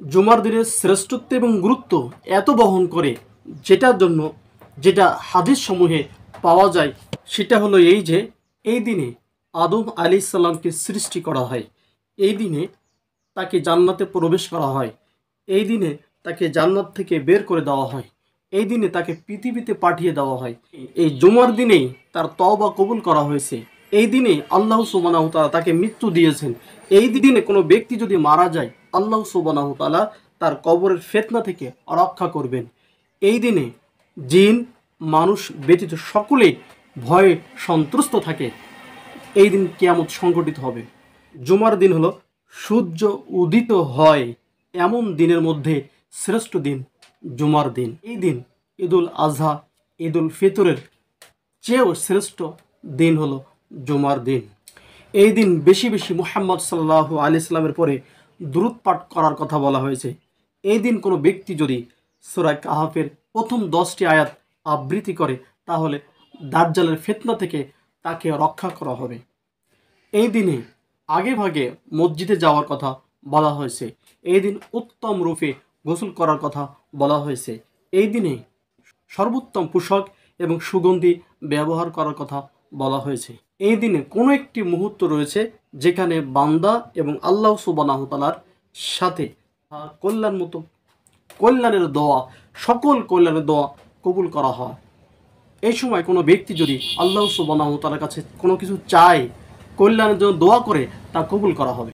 জুমার দিনের শ্রেষ্ঠত্ব এবং গুরুত্ব এত বহন করে, যেটা হাদিস সমূহে পাওয়া যায়, সেটা হলো এই যে এই দিনে আদম আলাইহিস সালামকে সৃষ্টি করা হয়, এই দিনে তাকে জান্নাতে প্রবেশ করা হয়, এই দিনে তাকে জান্নাত থেকে বের করে দেওয়া হয়, এই দিনে তাকে পৃথিবীতে পাঠিয়ে দেওয়া হয়। এই জুমার দিনেই তার তওবা কবুল করা হয়েছে, এই দিনে আল্লাহ সুবহানাহু ওয়া তাআলা তাকে মৃত্যু দিয়েছেন। এই দিনে কোনো ব্যক্তি যদি মারা যায়, আল্লাহ সুবহানাহু ওয়া তাআলা তার কবরের ফিতনা থেকে রক্ষা করবেন। এই দিনে জিন মানুষ ব্যতীত সকলেই ভয়ে সন্ত্রস্ত থাকে। এই দিন কিয়ামত সংঘটিত হবে। জুমার দিন হলো সূর্য উদিত হয় এমন দিনের মধ্যে শ্রেষ্ঠ দিন জুমার দিন। এই দিন ঈদুল আজহা, ঈদুল ফিতরের চেয়েও শ্রেষ্ঠ দিন হলো জুমার দিন। এই দিন বেশি বেশি মুহাম্মদ সাল্লাল্লাহু আলাইহি সাল্লামের পরে দুরূদ পাঠ করার কথা বলা হয়েছে। এই দিন কোনো ব্যক্তি যদি সূরা কাহফের প্রথম 10টি আয়াত আবৃত্তি করে, তাহলে দাজ্জালের ফিতনা থেকে তাকে রক্ষা করা হবে। এই দিনে আগে ভাগে মসজিদে যাওয়ার কথা বলা হয়েছে। এই দিন উত্তম রূপে গোসল করার কথা বলা হয়েছে। এই দিনে সর্বোত্তম পোশাক এবং সুগন্ধি ব্যবহার করার কথা বলা হয়েছে। এই দিনে কোনো একটি মুহূর্ত রয়েছে যেখানে বান্দা এবং আল্লাহ সুবহানাহু ওয়া তাআলার সাথে কল্যাণের দোয়া, সকল কল্যাণের দোয়া কবুল করা হয়। এই সময় কোনো ব্যক্তি যদি আল্লাহ সুবহানাহু ওয়া তাআলার কাছে কোনো কিছু চায়, কল্যাণের জন্য দোয়া করে, তা কবুল করা হবে।